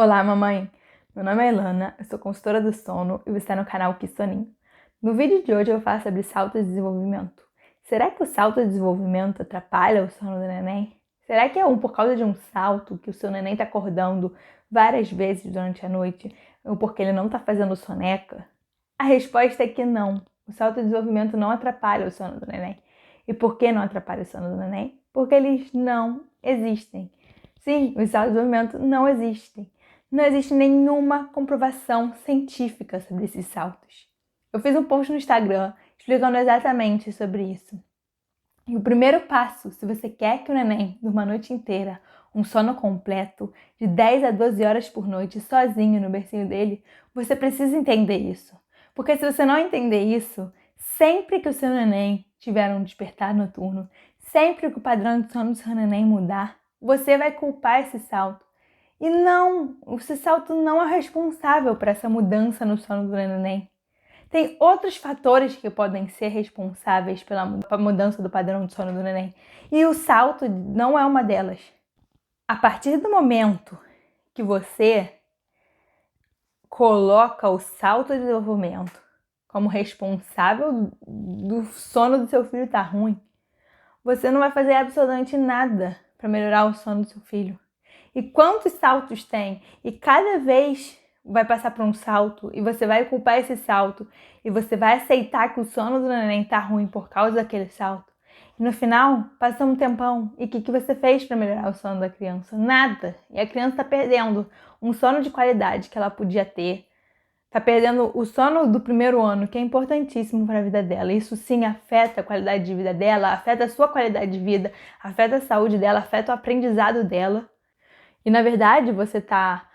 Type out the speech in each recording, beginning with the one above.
Olá, mamãe! Meu nome é Ilana, eu sou consultora do sono e você está no canal Que Soninho. No vídeo de hoje eu vou falar sobre salto de desenvolvimento. Será que o salto de desenvolvimento atrapalha o sono do neném? Será que é por causa de um salto que o seu neném está acordando várias vezes durante a noite ou porque ele não está fazendo soneca? A resposta é que não. O salto de desenvolvimento não atrapalha o sono do neném. E por que não atrapalha o sono do neném? Porque eles não existem. Sim, os saltos de desenvolvimento não existem. Não existe nenhuma comprovação científica sobre esses saltos. Eu fiz um post no Instagram explicando exatamente sobre isso. E o primeiro passo, se você quer que o neném durma a noite inteira, um sono completo, de 10 a 12 horas por noite, sozinho no bercinho dele, você precisa entender isso. Porque se você não entender isso, sempre que o seu neném tiver um despertar noturno, sempre que o padrão de sono do seu neném mudar, você vai culpar esse salto. E não, esse salto não é responsável por essa mudança no sono do neném. Tem outros fatores que podem ser responsáveis pela mudança do padrão de sono do neném. E o salto não é uma delas. A partir do momento que você coloca o salto de desenvolvimento como responsável do sono do seu filho estar ruim, você não vai fazer absolutamente nada para melhorar o sono do seu filho. E quantos saltos tem? E cada vez vai passar por um salto e você vai culpar esse salto e você vai aceitar que o sono do neném tá ruim por causa daquele salto. E no final, passa um tempão e o que você fez para melhorar o sono da criança? Nada. E a criança está perdendo um sono de qualidade que ela podia ter. Está perdendo o sono do primeiro ano, que é importantíssimo para a vida dela. Isso sim afeta a qualidade de vida dela, afeta a sua qualidade de vida, afeta a saúde dela, afeta o aprendizado dela. E na verdade você está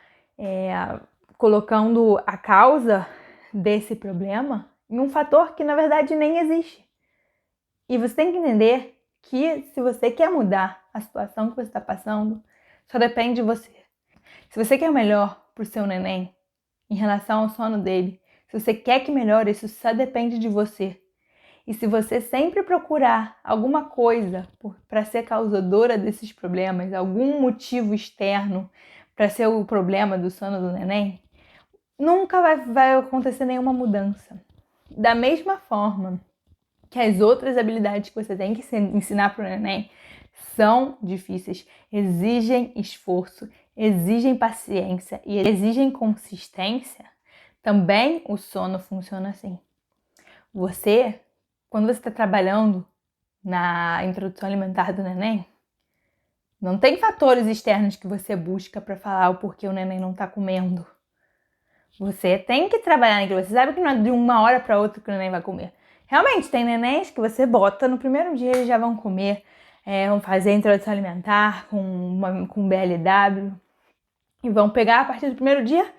colocando a causa desse problema em um fator que na verdade nem existe. E você tem que entender que se você quer mudar a situação que você está passando, só depende de você. Se você quer o melhor para o seu neném em relação ao sono dele, se você quer que melhore, isso só depende de você. E se você sempre procurar alguma coisa para ser causadora desses problemas, algum motivo externo para ser o problema do sono do neném, nunca vai acontecer nenhuma mudança. Da mesma forma que as outras habilidades que você tem que ensinar para o neném são difíceis, exigem esforço, exigem paciência e exigem consistência, também o sono funciona assim. Quando você está trabalhando na introdução alimentar do neném, não tem fatores externos que você busca para falar o porquê o neném não está comendo. Você tem que trabalhar naquilo. Você sabe que não é de uma hora para outra que o neném vai comer. Realmente, tem nenéns que você bota no primeiro dia, eles já vão comer, vão fazer a introdução alimentar com BLW e vão pegar a partir do primeiro dia,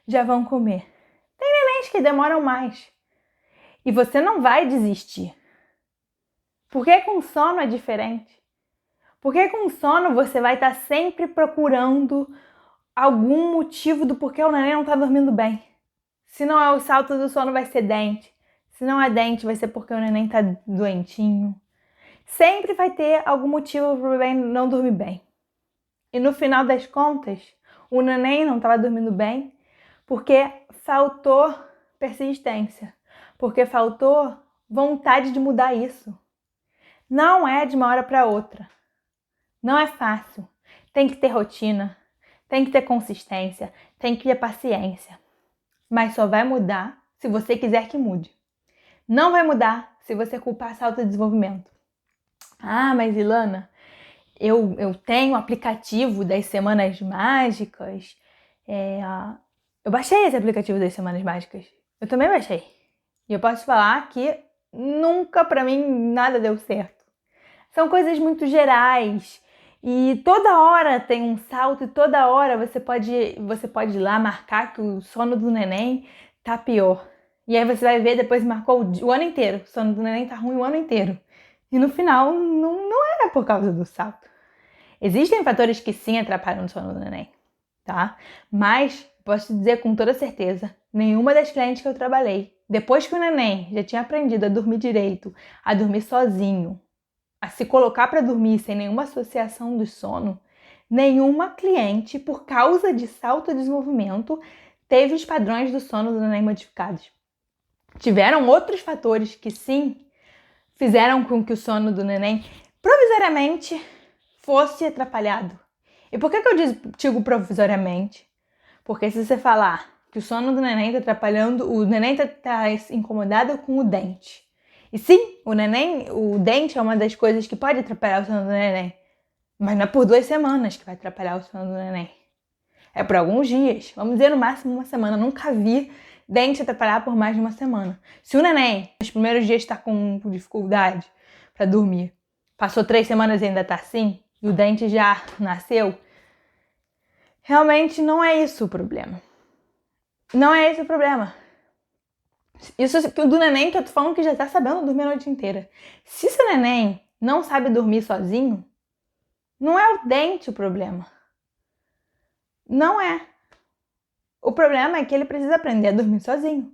já vão comer. Tem nenéns que demoram mais. E você não vai desistir. Por que com sono é diferente? Porque com sono você vai estar sempre procurando algum motivo do porquê o neném não está dormindo bem. Se não é o salto do sono, vai ser dente. Se não é dente, vai ser porque o neném está doentinho. Sempre vai ter algum motivo para o bebê não dormir bem. E no final das contas, o neném não estava dormindo bem porque faltou persistência. Porque faltou vontade de mudar isso. Não é de uma hora para outra. Não é fácil. Tem que ter rotina, tem que ter consistência, tem que ter paciência. Mas só vai mudar se você quiser que mude. Não vai mudar se você culpar salto de desenvolvimento. Ah, mas Ilana, eu tenho o aplicativo das Semanas Mágicas. Eu baixei esse aplicativo das Semanas Mágicas. Eu também baixei. E eu posso falar que nunca pra mim nada deu certo. São coisas muito gerais. E toda hora tem um salto e toda hora você pode ir lá marcar que o sono do neném tá pior. E aí você vai ver, depois marcou o ano inteiro. O sono do neném tá ruim o ano inteiro. E no final não era por causa do salto. Existem fatores que sim atrapalham o sono do neném, tá? Mas posso te dizer com toda certeza, nenhuma das clientes que eu trabalhei, depois que o neném já tinha aprendido a dormir direito, a dormir sozinho, a se colocar para dormir sem nenhuma associação do sono, Nenhuma cliente, por causa de salto de desenvolvimento, teve os padrões do sono do neném modificados. Tiveram outros fatores que sim fizeram com que o sono do neném provisoriamente fosse atrapalhado. E por que eu digo provisoriamente? Porque se você falar que o sono do neném está atrapalhando, o neném está incomodado com o dente. E sim, o dente é uma das coisas que pode atrapalhar o sono do neném. Mas não é por 2 semanas que vai atrapalhar o sono do neném. É por alguns dias. Vamos dizer no máximo 1 semana. Nunca vi dente atrapalhar por mais de 1 semana. Se o neném, nos primeiros dias, está com dificuldade para dormir, passou 3 semanas e ainda está assim, e o dente já nasceu, realmente não é isso o problema. Não é esse o problema. Isso do neném que eu tô falando que já tá sabendo dormir a noite inteira. Se seu neném não sabe dormir sozinho, não é o dente o problema. Não é. O problema é que ele precisa aprender a dormir sozinho.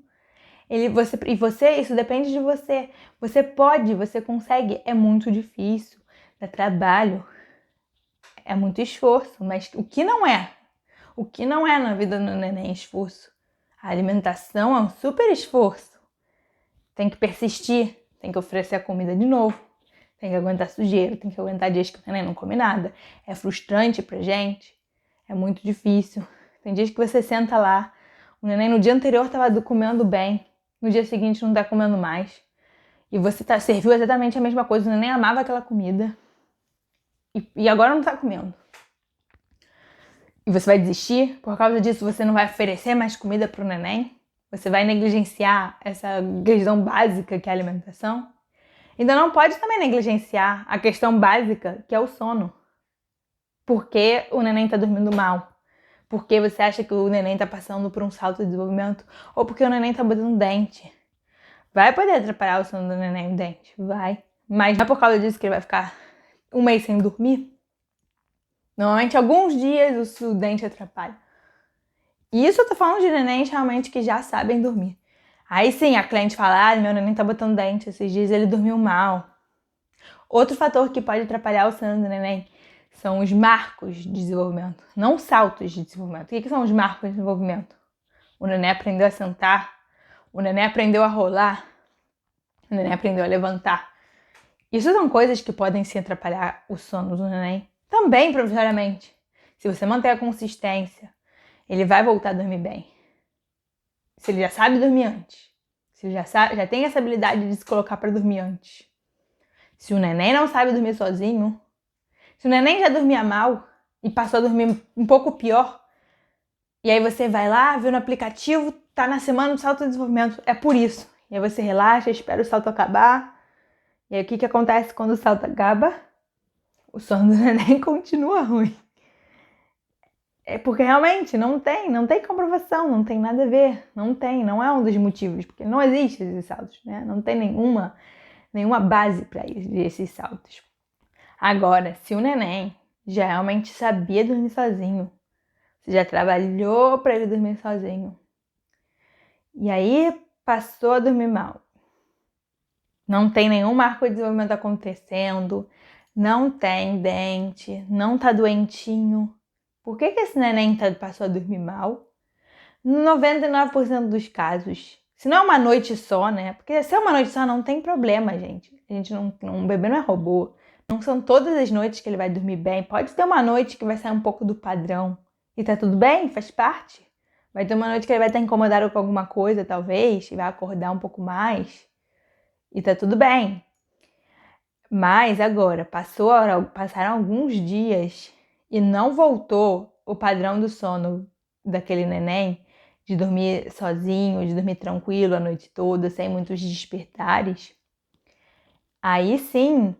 Isso depende de você. Você pode, você consegue. É muito difícil, dá trabalho, é muito esforço. Mas o que não é na vida do neném é esforço. A alimentação é um super esforço. Tem que persistir, tem que oferecer a comida de novo, tem que aguentar sujeira, tem que aguentar dias que o neném não come nada. É frustrante pra gente, é muito difícil. Tem dias que você senta lá, o neném no dia anterior estava comendo bem, no dia seguinte não tá comendo mais. E você serviu exatamente a mesma coisa, o neném amava aquela comida e agora não tá comendo. E você vai desistir? Por causa disso você não vai oferecer mais comida pro neném? Você vai negligenciar essa questão básica que é a alimentação? Ainda não pode também negligenciar a questão básica que é o sono. Por que o neném tá dormindo mal? Porque você acha que o neném tá passando por um salto de desenvolvimento? Ou porque o neném tá botando dente? Vai poder atrapalhar o sono do neném o dente? Vai. Mas não é por causa disso que ele vai ficar 1 mês sem dormir? Normalmente, alguns dias o dente atrapalha. E isso eu tô falando de nenéns realmente que já sabem dormir. Aí sim, a cliente fala, meu neném tá botando dente, esses dias ele dormiu mal. Outro fator que pode atrapalhar o sono do neném são os marcos de desenvolvimento, não saltos de desenvolvimento. O que são os marcos de desenvolvimento? O neném aprendeu a sentar, o neném aprendeu a rolar, o neném aprendeu a levantar. Isso são coisas que podem sim atrapalhar o sono do neném. Também, provisoriamente. Se você manter a consistência, ele vai voltar a dormir bem. Se ele já sabe dormir antes. Se ele já tem essa habilidade de se colocar para dormir antes. Se o neném não sabe dormir sozinho, se o neném já dormia mal e passou a dormir um pouco pior, e aí você vai lá, vê no aplicativo, tá na semana do salto de desenvolvimento, é por isso. E aí você relaxa, espera o salto acabar. E aí o que acontece quando o salto acaba? O sono do neném continua ruim. É porque realmente não tem comprovação, não tem nada a ver, não é um dos motivos, porque não existe esses saltos, né? Não tem nenhuma base para esses saltos. Agora, se o neném já realmente sabia dormir sozinho, você já trabalhou para ele dormir sozinho, e aí passou a dormir mal, não tem nenhum marco de desenvolvimento acontecendo, não tem dente, não tá doentinho. Por que esse neném passou a dormir mal? 99% dos casos. Se não é uma noite só, né? Porque se é uma noite só não tem problema, gente. Um bebê não é robô. Não são todas as noites que ele vai dormir bem. Pode ter uma noite que vai sair um pouco do padrão. E tá tudo bem, faz parte. Vai ter uma noite que ele vai estar incomodado com alguma coisa, talvez. E vai acordar um pouco mais. E tá tudo bem. Mas agora, passaram alguns dias e não voltou o padrão do sono daquele neném, de dormir sozinho, de dormir tranquilo a noite toda, sem muitos despertares, aí sim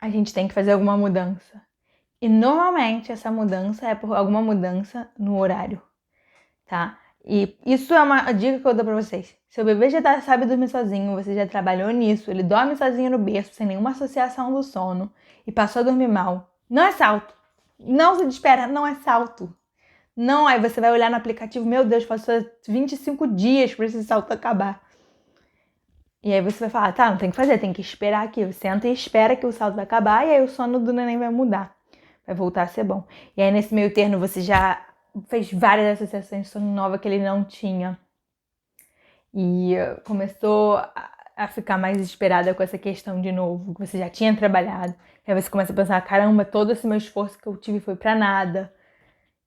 a gente tem que fazer alguma mudança. E normalmente essa mudança é por alguma mudança no horário, tá? E isso é uma dica que eu dou pra vocês. Seu bebê já sabe dormir sozinho, você já trabalhou nisso, ele dorme sozinho no berço, sem nenhuma associação do sono, e passou a dormir mal. Não é salto. Não se desespera, não é salto. Não, aí você vai olhar no aplicativo, meu Deus, passou 25 dias para esse salto acabar. E aí você vai falar, não tem que fazer, tem que esperar aqui. Você senta e espera que o salto vai acabar, e aí o sono do neném vai mudar. vai voltar a ser bom. E aí, nesse meio termo, você já fez várias associações de sono nova que ele não tinha. E começou a ficar mais desesperada com essa questão de novo, que você já tinha trabalhado. E aí você começa a pensar, caramba, todo esse meu esforço que eu tive foi pra nada.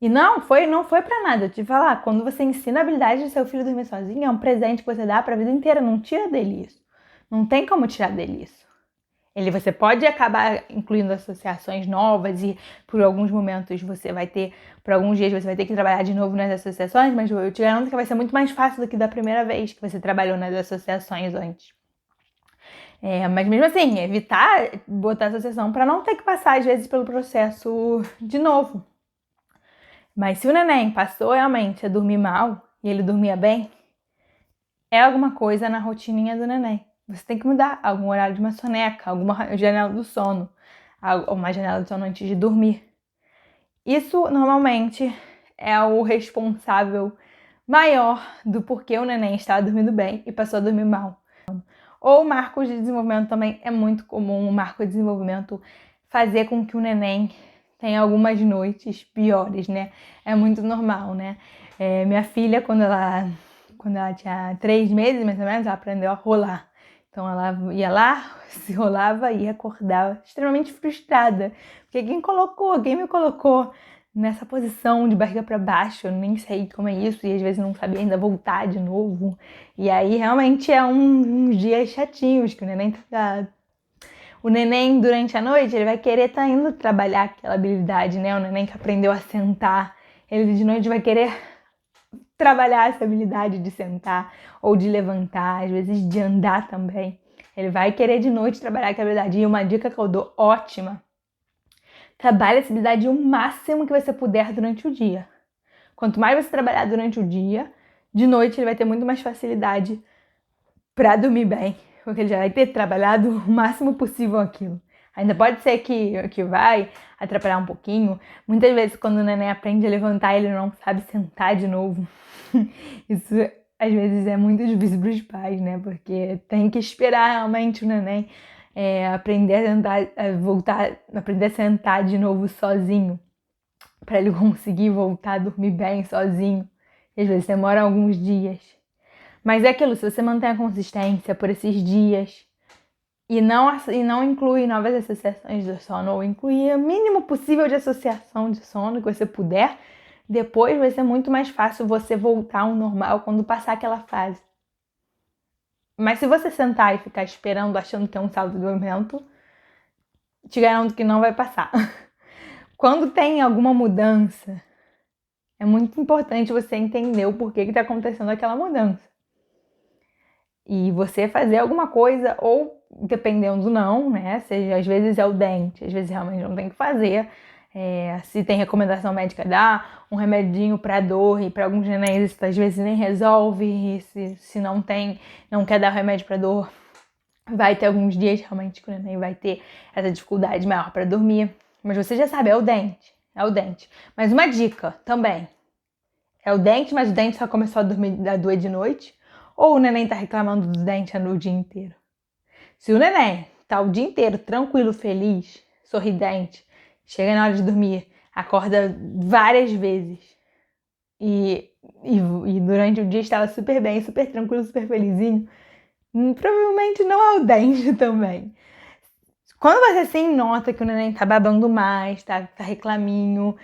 E não foi pra nada. Eu te falar, quando você ensina a habilidade de seu filho dormir sozinho, é um presente que você dá pra vida inteira, não tira dele isso. Não tem como tirar dele isso. Você pode acabar incluindo associações novas e por alguns momentos você vai ter, por alguns dias você vai ter que trabalhar de novo nas associações, mas eu te garanto que vai ser muito mais fácil do que da primeira vez que você trabalhou nas associações antes. Mas mesmo assim, evitar botar associação para não ter que passar às vezes pelo processo de novo. Mas se o neném passou realmente a dormir mal e ele dormia bem, é alguma coisa na rotininha do neném. Você tem que mudar algum horário de uma soneca, alguma janela do sono, uma janela do sono antes de dormir. Isso normalmente é o responsável maior do porquê o neném estava dormindo bem e passou a dormir mal. Ou marcos de desenvolvimento também é muito comum, o marco de desenvolvimento fazer com que o neném tenha algumas noites piores, né? É muito normal, né? Minha filha, quando ela tinha 3 meses, mais ou menos, ela aprendeu a rolar. Então ela ia lá, se rolava e acordava extremamente frustrada. Porque quem me colocou nessa posição de barriga para baixo? Eu nem sei como é isso e às vezes não sabia ainda voltar de novo. E aí realmente é uns dias chatinhos que o neném tá... O neném, durante a noite, ele vai querer estar indo trabalhar aquela habilidade, né? O neném que aprendeu a sentar, ele de noite vai querer trabalhar essa habilidade de sentar ou de levantar, às vezes de andar também. Ele vai querer de noite trabalhar aquela habilidade. E uma dica que eu dou ótima: trabalhe essa habilidade o máximo que você puder durante o dia. Quanto mais você trabalhar durante o dia, de noite ele vai ter muito mais facilidade para dormir bem, porque ele já vai ter trabalhado o máximo possível aquilo. Ainda pode ser que vai atrapalhar um pouquinho. Muitas vezes, quando o neném aprende a levantar, ele não sabe sentar de novo. Isso, às vezes, é muito difícil para os pais, né? Porque tem que esperar realmente o neném aprender a sentar, aprender a sentar de novo sozinho, para ele conseguir voltar a dormir bem sozinho. E às vezes demora alguns dias. Mas é aquilo, se você mantém a consistência por esses dias e não inclui novas associações de sono, ou incluir o mínimo possível de associação de sono que você puder, depois vai ser muito mais fácil você voltar ao normal quando passar aquela fase. Mas se você sentar e ficar esperando, achando que é um salto de desenvolvimento, te garanto que não vai passar. Quando tem alguma mudança, é muito importante você entender o porquê que está acontecendo aquela mudança. E você fazer alguma coisa, ou dependendo não, né? Seja, às vezes é o dente, às vezes realmente não tem que fazer. Se tem recomendação médica, dá um remedinho para dor, e para alguns nenéns isso às vezes nem resolve. E se não quer dar o remédio para dor, vai ter alguns dias realmente que o neném vai ter essa dificuldade maior para dormir. Mas você já sabe, é o dente. Mas uma dica também: é o dente, mas o dente só começou a doer de noite, ou o neném tá reclamando do dente o dia inteiro? Se o neném tá o dia inteiro tranquilo, feliz, sorridente, chega na hora de dormir, acorda várias vezes e durante o dia estava super bem, super tranquilo, super felizinho, provavelmente não é o dente também. Quando você assim nota que o neném tá babando mais, tá reclaminho,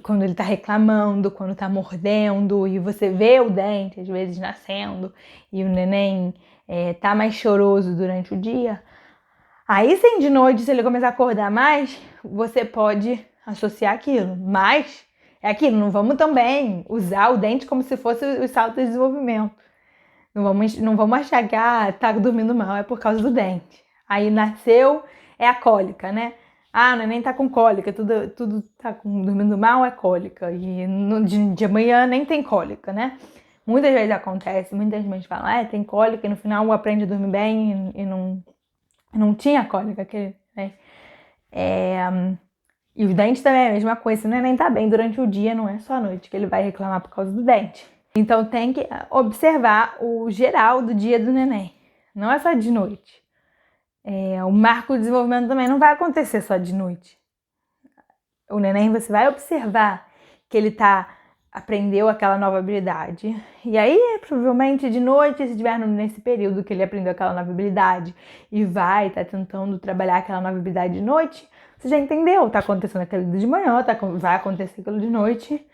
quando ele tá reclamando, quando tá mordendo, e você vê o dente às vezes nascendo, e o neném tá mais choroso durante o dia, aí sim, de noite, se ele começar a acordar mais, você pode associar aquilo. Mas é aquilo, não vamos também usar o dente como se fosse o salto de desenvolvimento. Não vamos achar que tá dormindo mal, é por causa do dente. Aí nasceu, é a cólica, né? O neném tá com cólica, tudo tá dormindo mal, é cólica. E de manhã nem tem cólica, né? Muitas vezes acontece, muitas mães falam, tem cólica, e no final aprende a dormir bem e não tinha cólica, né? E o dente também é a mesma coisa, se o neném tá bem durante o dia, não é só à noite que ele vai reclamar por causa do dente. Então tem que observar o geral do dia do neném, não é só de noite. O marco de desenvolvimento também não vai acontecer só de noite. o neném, você vai observar que ele aprendeu aquela nova habilidade. E aí, provavelmente de noite, se estiver nesse período que ele aprendeu aquela nova habilidade e vai estar tentando trabalhar aquela nova habilidade de noite, você já entendeu, tá acontecendo aquilo de manhã, vai acontecer aquilo de noite,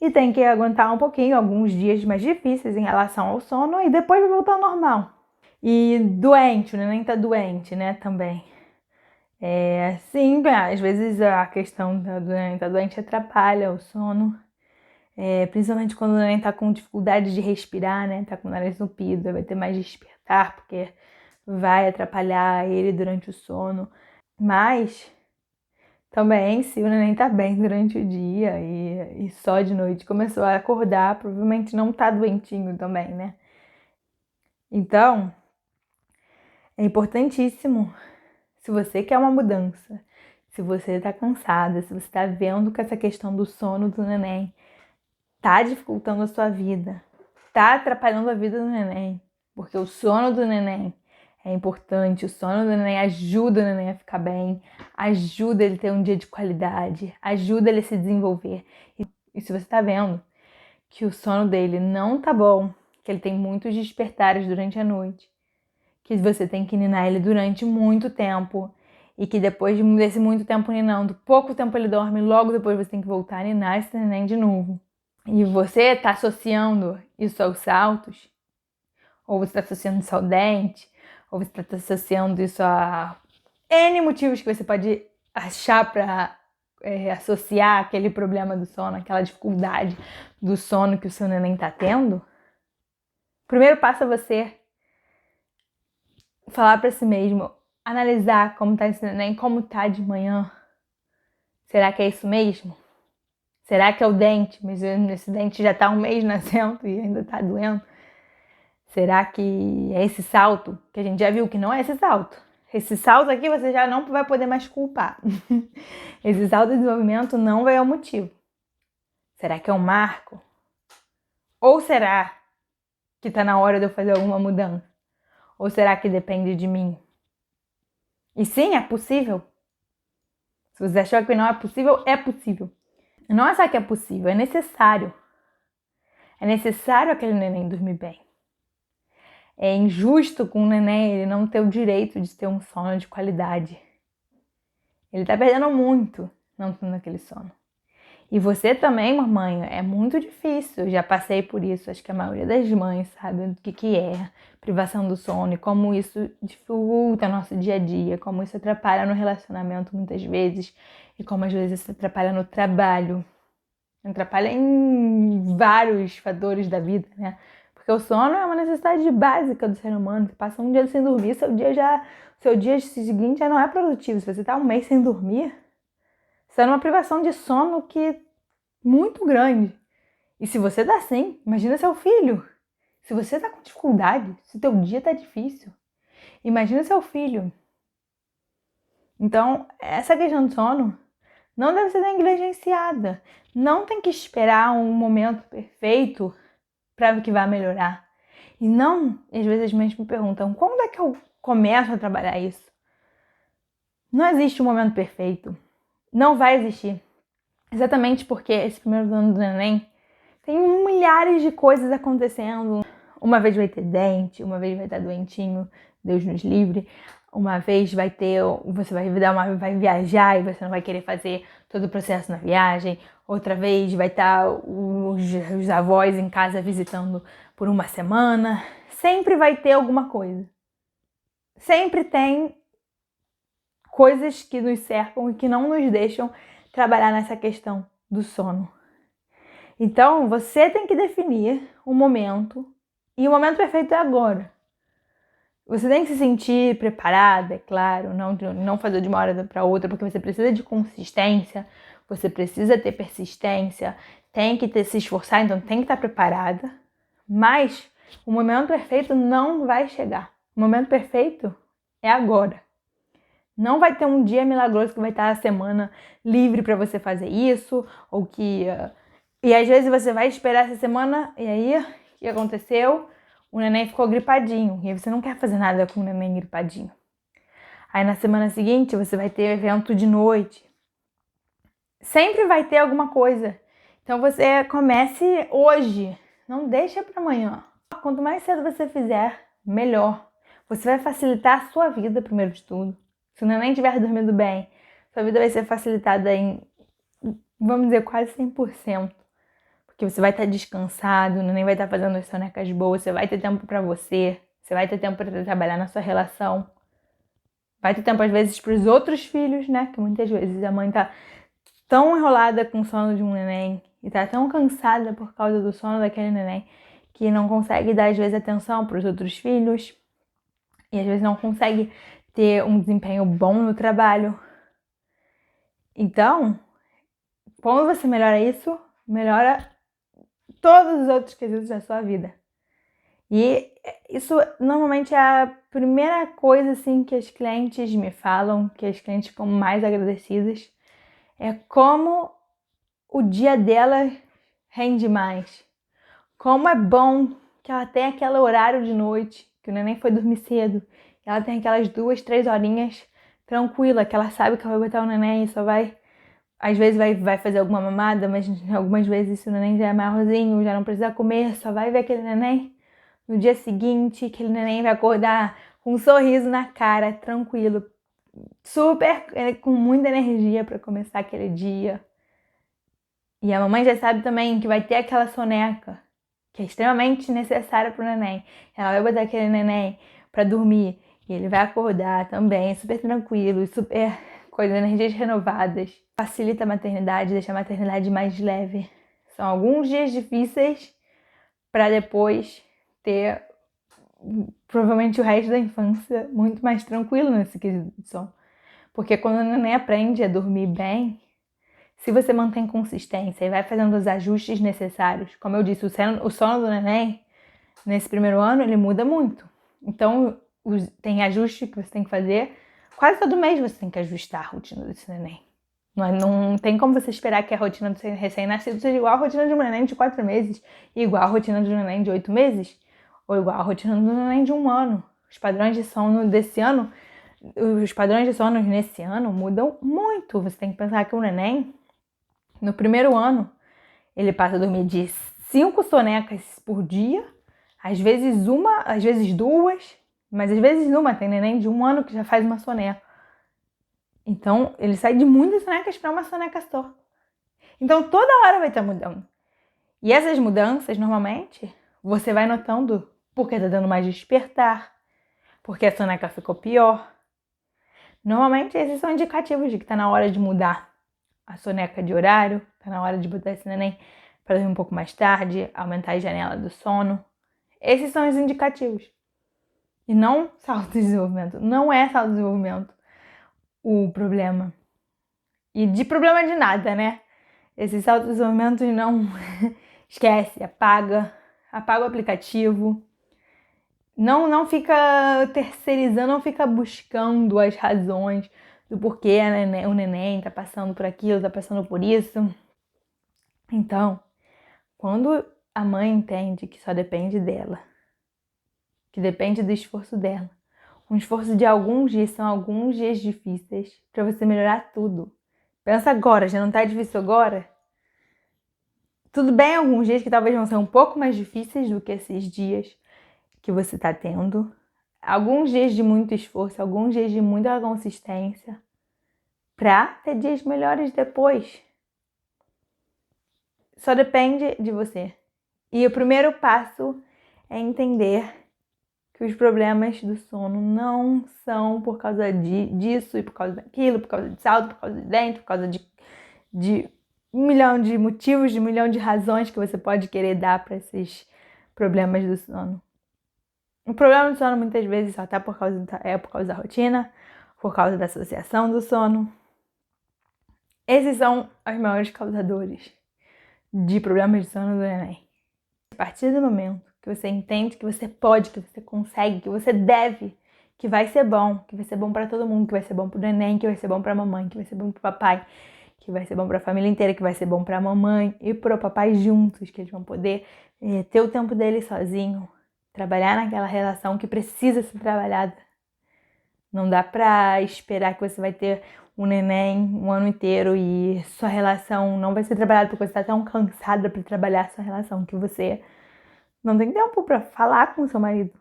e tem que aguentar um pouquinho, alguns dias mais difíceis em relação ao sono, e depois vai voltar ao normal. E doente, o neném tá doente, né, também. Sim, às vezes a questão do neném tá doente atrapalha o sono, principalmente quando o neném tá com dificuldade de respirar, né, tá com o nariz entupido, vai ter mais despertar, porque vai atrapalhar ele durante o sono. Mas também, se o neném tá bem durante o dia e só de noite começou a acordar, provavelmente não tá doentinho também, né? Então, é importantíssimo, se você quer uma mudança, se você tá cansada, se você tá vendo que essa questão do sono do neném tá dificultando a sua vida, tá atrapalhando a vida do neném, porque o sono do neném é importante, o sono do neném ajuda o neném a ficar bem, ajuda ele a ter um dia de qualidade, ajuda ele a se desenvolver. E se você tá vendo que o sono dele não tá bom, que ele tem muitos despertares durante a noite, que você tem que ninar ele durante muito tempo, e que depois desse muito tempo ninando, pouco tempo ele dorme, logo depois você tem que voltar a ninar esse neném de novo. E você tá associando isso aos saltos, ou você está associando isso ao dente, ou você está associando isso a N motivos que você pode achar para associar aquele problema do sono, aquela dificuldade do sono que o seu neném está tendo. O primeiro passo é você falar para si mesmo, analisar como está esse neném, como está de manhã. Será que é isso mesmo? Será que é o dente? Mas esse dente já está um mês nascendo e ainda está doendo. Será que é esse salto? Que a gente já viu que não é esse salto. Esse salto aqui você já não vai poder mais culpar. Esse salto de desenvolvimento não vai ao motivo. Será que é um marco? Ou será que está na hora de eu fazer alguma mudança? Ou será que depende de mim? E sim, é possível. Se você achou que não é possível, é possível. Não é só que é possível, é necessário. É necessário aquele neném dormir bem. É injusto com o neném ele não ter o direito de ter um sono de qualidade. Ele tá perdendo muito não tendo aquele sono. E você também, mamãe, é muito difícil. Eu já passei por isso, acho que a maioria das mães sabe o que é privação do sono e como isso dificulta nosso dia a dia, como isso atrapalha no relacionamento muitas vezes e como às vezes isso atrapalha no trabalho. Atrapalha em vários fatores da vida, né? Porque o sono é uma necessidade básica do ser humano. Você passa um dia sem dormir, seu dia seguinte já não é produtivo. Se você tá um mês sem dormir, você tá numa privação de sono que muito grande. E se você tá assim, imagina seu filho. Se você tá com dificuldade, se teu dia tá difícil, imagina seu filho. Então, essa questão do sono não deve ser negligenciada. Não tem que esperar um momento perfeito para que vai melhorar. E não, às vezes as mães me perguntam, quando é que eu começo a trabalhar isso? Não existe um momento perfeito. Não vai existir. Exatamente porque esse primeiro ano do neném tem milhares de coisas acontecendo. Uma vez vai ter dente, uma vez vai estar doentinho, Deus nos livre. Uma vez você vai viajar e você não vai querer fazer todo o processo na viagem. Outra vez vai estar os avós em casa visitando por uma semana. Sempre vai ter alguma coisa. Sempre tem coisas que nos cercam e que não nos deixam trabalhar nessa questão do sono. Então, você tem que definir um momento, e o momento perfeito é agora. Você tem que se sentir preparada, é claro, não fazer de uma hora para outra, porque você precisa de consistência, você precisa ter persistência, tem que se esforçar, então tem que estar preparada. Mas o momento perfeito não vai chegar. O momento perfeito é agora. Não vai ter um dia milagroso que vai estar a semana livre para você fazer isso, ou que... E às vezes você vai esperar essa semana, e aí, o que aconteceu? O neném ficou gripadinho, e aí você não quer fazer nada com o neném gripadinho. Aí na semana seguinte você vai ter evento de noite. Sempre vai ter alguma coisa. Então você comece hoje, não deixa para amanhã. Quanto mais cedo você fizer, melhor. Você vai facilitar a sua vida, primeiro de tudo. Se o neném estiver dormindo bem, sua vida vai ser facilitada em, vamos dizer, quase 100%. Porque você vai estar descansado, o neném vai estar fazendo as sonecas boas, você vai ter tempo para você, você vai ter tempo para trabalhar na sua relação. Vai ter tempo, às vezes, para os outros filhos, né? Que muitas vezes a mãe tá tão enrolada com o sono de um neném e tá tão cansada por causa do sono daquele neném que não consegue dar, às vezes, atenção para os outros filhos e, às vezes, não consegue ter um desempenho bom no trabalho. Então, quando você melhora isso, melhora todos os outros quesitos da sua vida. E isso normalmente é a primeira coisa assim que as clientes me falam, que as clientes ficam mais agradecidas, é como o dia dela rende mais. Como é bom que ela tem aquele horário de noite, que o neném foi dormir cedo, e ela tem aquelas 2, 3 horinhas tranquila, que ela sabe que ela vai botar o neném e só vai, às vezes vai fazer alguma mamada, mas algumas vezes se o neném já é maiorzinho, já não precisa comer, só vai ver aquele neném. No dia seguinte, aquele neném vai acordar com um sorriso na cara, tranquilo, super, com muita energia para começar aquele dia. E a mamãe já sabe também que vai ter aquela soneca, que é extremamente necessária para o neném. Ela vai botar aquele neném para dormir e ele vai acordar também, super tranquilo, super com as energias renovadas. Facilita a maternidade, deixa a maternidade mais leve. São alguns dias difíceis para depois ter provavelmente o resto da infância muito mais tranquilo nesse quesito de sono. Porque quando o neném aprende a dormir bem, se você mantém consistência e vai fazendo os ajustes necessários, como eu disse, o sono do neném, nesse primeiro ano, ele muda muito. Então, tem ajuste que você tem que fazer. Quase todo mês você tem que ajustar a rotina desse neném. Não tem como você esperar que a rotina do recém-nascido seja igual a rotina de um neném de 4 meses e igual a rotina de um neném de 8 meses ou igual a rotina do neném de 1 ano. Os padrões de sono desse ano, os padrões de sono nesse ano mudam muito. Você tem que pensar que o neném, no primeiro ano, ele passa a dormir de 5 sonecas por dia, às vezes uma, às vezes 2, mas às vezes uma. Tem neném de 1 ano que já faz uma soneca. Então, ele sai de muitas sonecas para uma soneca só. Então, toda hora vai estar mudando. E essas mudanças, normalmente, você vai notando porque tá dando mais despertar, porque a soneca ficou pior. Normalmente, esses são indicativos de que tá na hora de mudar a soneca de horário, tá na hora de botar esse neném para dormir um pouco mais tarde, aumentar a janela do sono. Esses são os indicativos. E não salto de desenvolvimento. Não é salto de desenvolvimento o problema. E de problema de nada, né? Esses saltos de desenvolvimento não esquece, apaga o aplicativo. Não fica terceirizando, não fica buscando as razões do porquê o neném tá passando por aquilo, tá passando por isso. Então, quando a mãe entende que só depende dela, que depende do esforço dela, um esforço de alguns dias, são alguns dias difíceis para você melhorar tudo. Pensa agora, já não tá difícil agora? Tudo bem alguns dias que talvez vão ser um pouco mais difíceis do que esses dias que você tá tendo. Alguns dias de muito esforço, alguns dias de muita consistência para ter dias melhores depois. Só depende de você. E o primeiro passo é entender que os problemas do sono não são por causa disso e por causa daquilo, por causa de salto, por causa de dente, por causa de 1 milhão de motivos, de 1 milhão de razões que você pode querer dar para esses problemas do sono. O problema do sono muitas vezes só por causa da rotina, por causa da associação do sono. Esses são os maiores causadores de problemas de sono do neném. A partir do momento que você entende que você pode, que você consegue, que você deve, que vai ser bom para todo mundo, que vai ser bom pro neném, que vai ser bom pra mamãe, que vai ser bom pro papai, que vai ser bom pra família inteira, que vai ser bom pra mamãe e pro papai juntos, que eles vão poder ter o tempo deles sozinho, trabalhar naquela relação que precisa ser trabalhada. Não dá pra esperar que você vai ter um neném um ano inteiro e sua relação não vai ser trabalhada porque você tá tão cansada pra trabalhar sua relação que você não tem tempo pra falar com seu marido.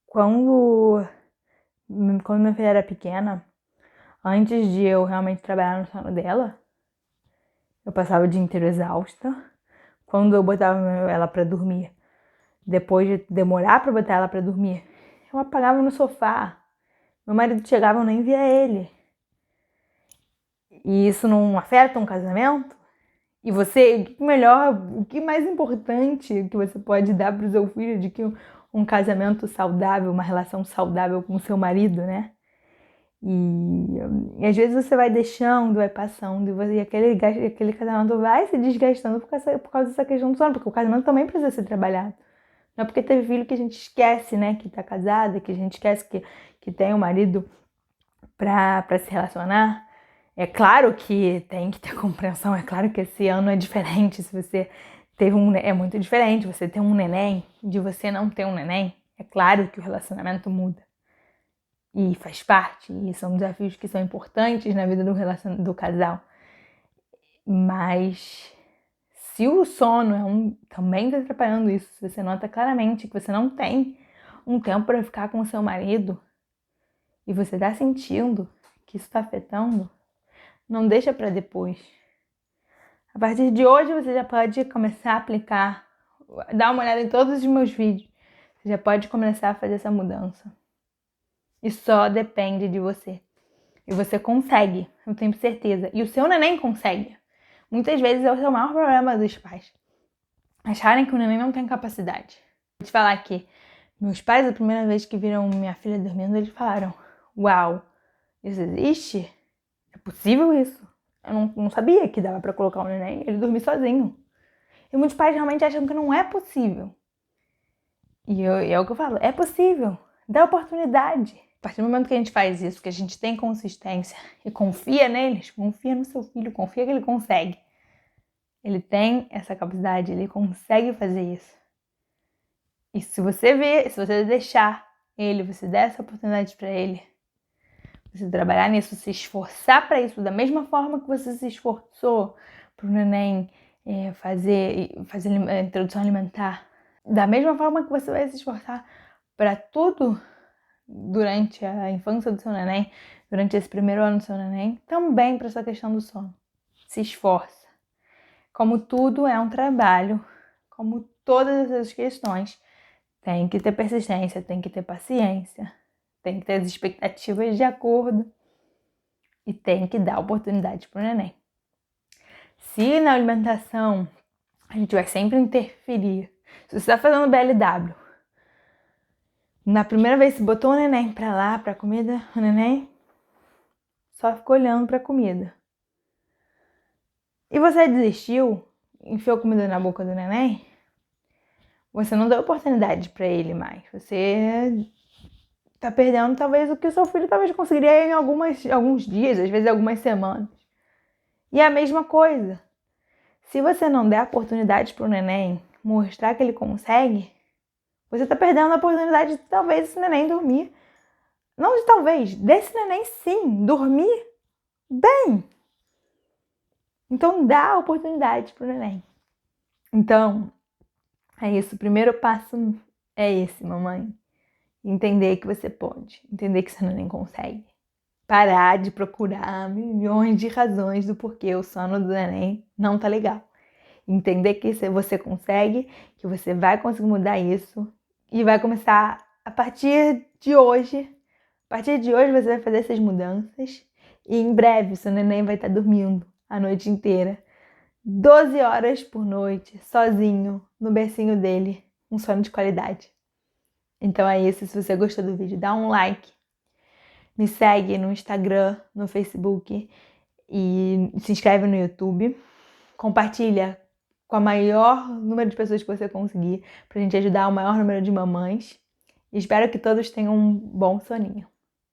Quando minha filha era pequena, antes de eu realmente trabalhar no sono dela, eu passava o dia inteiro exausta. Quando eu botava ela pra dormir, depois de demorar pra botar ela pra dormir, eu apagava no sofá. Meu marido chegava, eu nem via ele. E isso não afeta um casamento? E você, o que mais importante que você pode dar pro seu filho de que um casamento saudável, uma relação saudável com o seu marido, né? E às vezes você vai deixando, vai passando, e aquele casamento vai se desgastando por causa dessa questão do sono, porque o casamento também precisa ser trabalhado. Não é porque teve filho que a gente esquece, né, que tá casada, que a gente esquece que tem um marido pra se relacionar. É claro que tem que ter compreensão, é claro que esse ano é diferente, se você teve é muito diferente você ter um neném de você não ter um neném. É claro que o relacionamento muda. E faz parte, e são desafios que são importantes na vida do casal. Mas se o sono também está atrapalhando isso, se você nota claramente que você não tem um tempo para ficar com o seu marido e você está sentindo que isso está afetando, não deixa para depois. A partir de hoje você já pode começar a aplicar, dar uma olhada em todos os meus vídeos. Você já pode começar a fazer essa mudança. E só depende de você. E você consegue, eu tenho certeza. E o seu neném consegue. Muitas vezes é o seu maior problema dos pais. Acharem que o neném não tem capacidade. Vou te falar que meus pais, a primeira vez que viram minha filha dormindo, eles falaram: "Uau, isso existe? É possível isso? Eu não sabia que dava pra colocar o neném, ele dormir sozinho." E muitos pais realmente acham que não é possível. E é o que eu falo, é possível. Dá oportunidade. A partir do momento que a gente faz isso, que a gente tem consistência e confia neles, confia no seu filho, confia que ele consegue. Ele tem essa capacidade, ele consegue fazer isso. E se você deixar ele, você der essa oportunidade para ele, você trabalhar nisso, se esforçar para isso, da mesma forma que você se esforçou para o neném fazer a introdução alimentar, da mesma forma que você vai se esforçar para tudo durante a infância do seu neném, durante esse primeiro ano do seu neném, também para essa questão do sono. Se esforça. Como tudo é um trabalho, como todas essas questões, tem que ter persistência, tem que ter paciência, tem que ter as expectativas de acordo e tem que dar oportunidade para o neném. Se na alimentação a gente vai sempre interferir, se você está fazendo BLW, na primeira vez que botou o neném pra lá, pra comida, o neném só ficou olhando pra comida. E você desistiu, enfiou comida na boca do neném, você não deu oportunidade pra ele mais. Você tá perdendo talvez o que o seu filho talvez conseguiria em alguns dias, às vezes algumas semanas. E é a mesma coisa. Se você não der oportunidade pro neném mostrar que ele consegue, você tá perdendo a oportunidade de talvez esse neném dormir. Não de talvez, desse neném sim, dormir bem. Então dá a oportunidade pro neném. Então, é isso. O primeiro passo é esse, mamãe. Entender que você pode. Entender que seu neném consegue. Parar de procurar milhões de razões do porquê o sono do neném não tá legal. Entender que você consegue, que você vai conseguir mudar isso e vai começar a partir de hoje. A partir de hoje você vai fazer essas mudanças e em breve seu neném vai estar dormindo a noite inteira, 12 horas por noite, sozinho, no bercinho dele, um sono de qualidade. Então é isso, se você gostou do vídeo, dá um like, me segue no Instagram, no Facebook e se inscreve no YouTube, compartilha com o maior número de pessoas que você conseguir, pra gente ajudar o maior número de mamães. E espero que todos tenham um bom soninho.